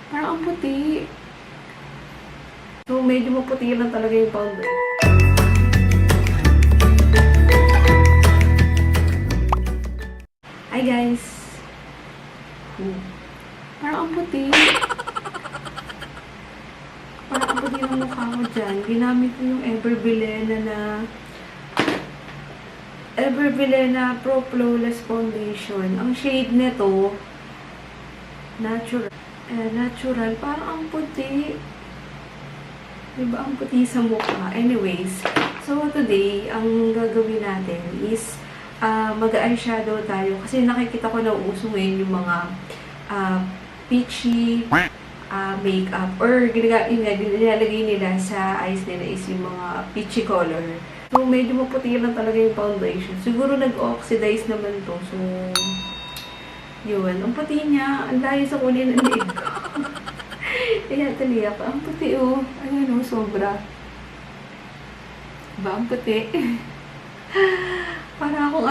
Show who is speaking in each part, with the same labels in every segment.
Speaker 1: Parang ang puti. So, medyo maputi lang talaga yung powder. Hi guys! Parang ang puti. Parang ang puti ng mukha ko dyan. Ginamit ko yung Everbilena Pro Flawless Foundation. Ang shade nito, natural. Parang ang puti. Diba ang puti sa mukha? Anyways, so today, ang gagawin natin is mag-eyeshadow tayo. Kasi nakikita ko na uso ngayon yung mga peachy makeup. Or nilalagay nila sa eyes nila is yung mga peachy color. So, medyo maputi lang talaga yung foundation. Siguro nag-oxidize naman to. So, yun. Ang puti niya, ang layo sa kulay ng liig ko. Kaya taliyak. Ang puti oh. Ayun oh, sobra. Diba? Ang puti. Para akong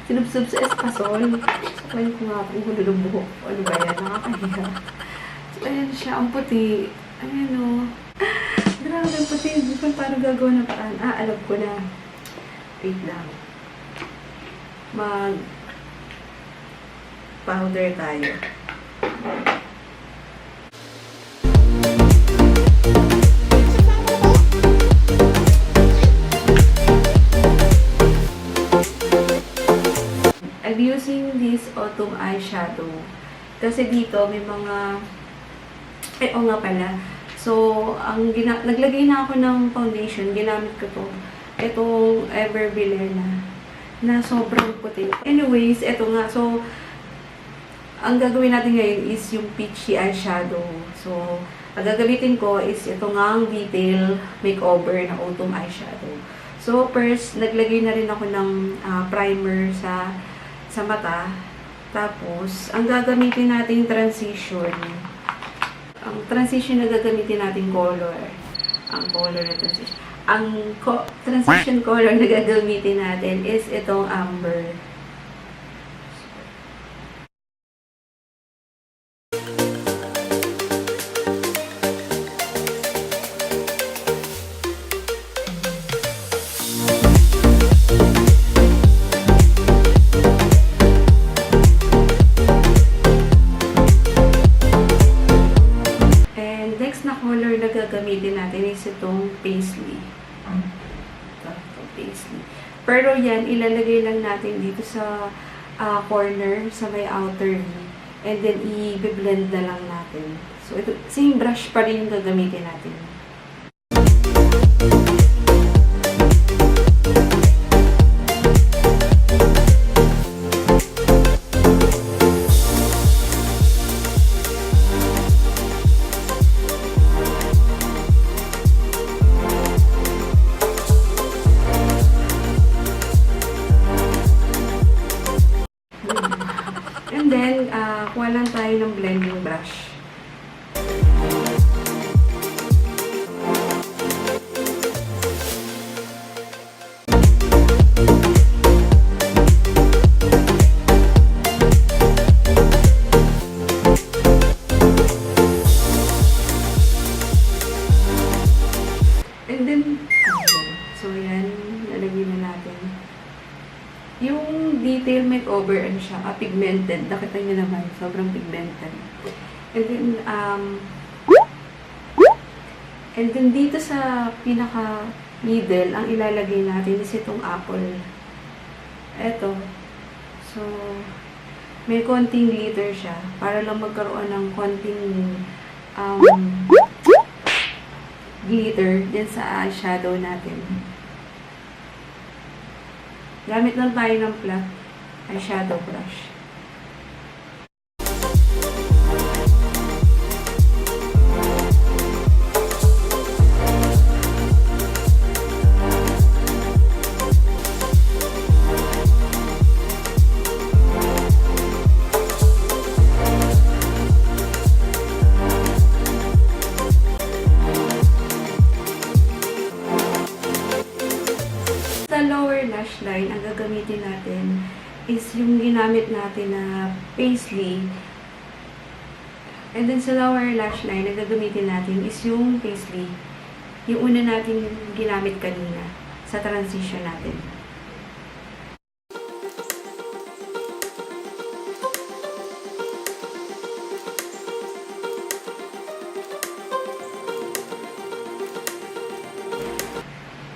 Speaker 1: sinubsub sa espasol. So, ayun ko nga kung hululong buhok. Ano ba yan? Nakakahiya. So, ayan siya. Ang puti. Ayan oh. Grabe ang puti. Hindi ko parang gagawa ng paraan. Alam ko na. Wait lang. Mag-powder tayo. I'm using this autumn eyeshadow. Kasi dito may mga... oo nga pala. So, naglagay na ako ng foundation. Ginamit ko to. Itong Everbilena na sobrang puti. Anyways, ito nga. So, ang gagawin natin ngayon is yung Peachy eyeshadow. So, ang gagamitin ko is ito nga ang detail makeover na autumn eyeshadow. So, first, naglagay na rin ako ng primer sa mata. Tapos, ang gagamitin natin transition. Ang transition na gagamitin natin color. Ang color na transition. Ang transition color na gagamitin natin is itong amber. Color na gagamitin natin is itong paisley. Itong paisley. Pero yan, ilalagay lang natin dito sa corner, sa may outer V. And then, i-blend na lang natin. So, ito, same brush pa rin yung gagamitin natin. And then, kuha lang tayo ng blending brush. And then, so yan, nalagay na natin. Yung detail makeover, ano siya, pigmented. Nakita nyo naman, sobrang pigmented. And then dito sa pinaka-middle, ang ilalagay natin is itong apple. Eto. So, may konting glitter siya. Para lang magkaroon ng konting glitter din sa eyeshadow natin. Gamit lang tayo ng flat eyeshadow brush. Sa lower lash line, ang gagamitin natin is yung ginamit natin na paisley. And then sa lower lash line, na gagamitin natin is yung paisley. Yung una natin ginamit kanina sa transition natin.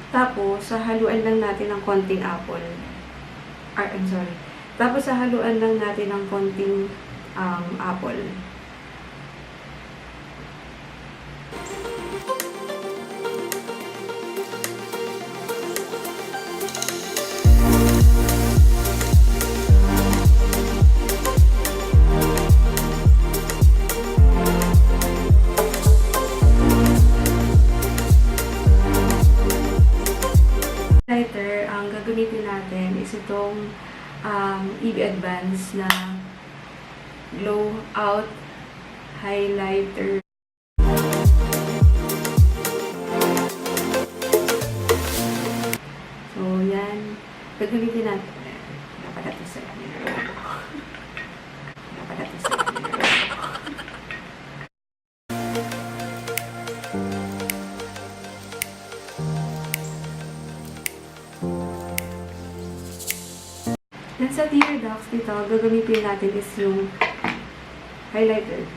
Speaker 1: Tapos, haluan lang natin ng konting apple. Tapos, haluan lang natin ng konting apple. Highlighter, ang gagamitin natin is itong EB Advance na Glow Out Highlighter. So, yan. Gagamitin natin. Dapat ito sa Then sa tear ducts dito, gagamitin natin is yung highlighter.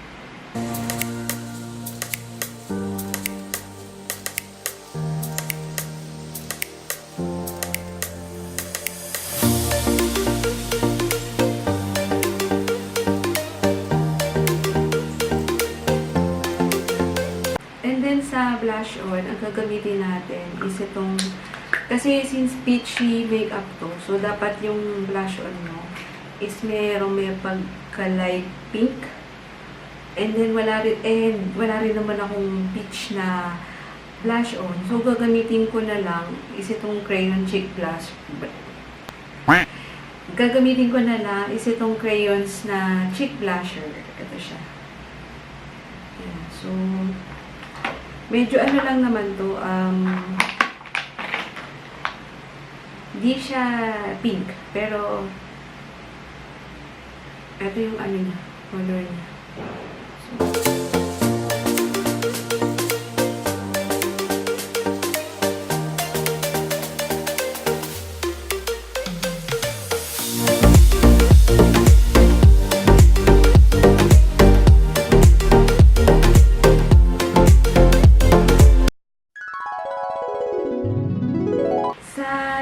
Speaker 1: And then sa blush on, ang gagamitin natin is itong kasi since peachy makeup to, so dapat yung blush on mo is may pagka-light pink. And then wala rin naman akong peach na blush on. So gagamitin ko na lang is itong crayon cheek blush. Gagamitin ko na lang is itong crayons na cheek blusher. Ito siya. Ayan. So medyo ano lang naman to, di siya pink, pero ito yung ano niya, color niya.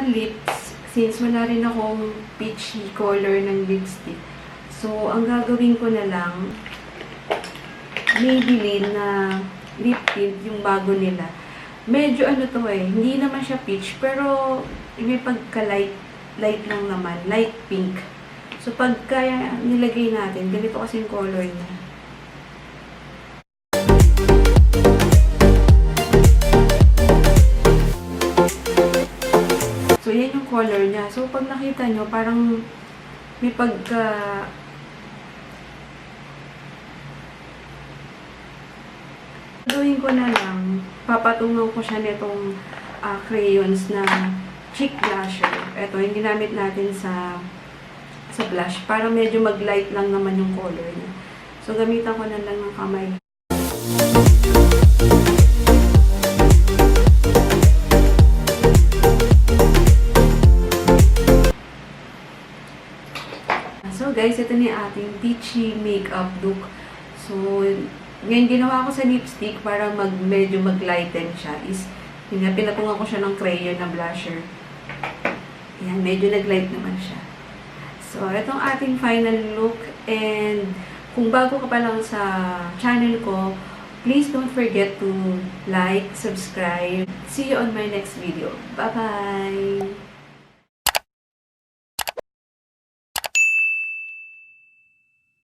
Speaker 1: Lips, since wala rin akong peachy color ng lipstick, so ang gagawin ko na lang Maybelline na Liptint, yung bago nila. Medyo ano to hindi naman siya peach, pero may pagka-light lang naman, light pink. So pagka nilagay natin, ganito kasi yung color niya. So, yan yung color niya. So, pag nakita nyo, parang may pagka... Gawin ko na lang, papatungan ko siya nitong crayons na cheek blusher. Ito, yung ginamit natin sa blush, para medyo mag-light lang naman yung color niya. So, gamitan ko na lang ng kamay. So guys, ito na yung ating peachy makeup look. So, ngayon ginawa ko sa lipstick para medyo mag-lighten siya is, pinatungan ko siya ng crayon na blusher. Ayan, medyo nag-light naman siya. So, itong ating final look, and kung bago ka pa lang sa channel ko, please don't forget to like, subscribe. See you on my next video. Bye-bye!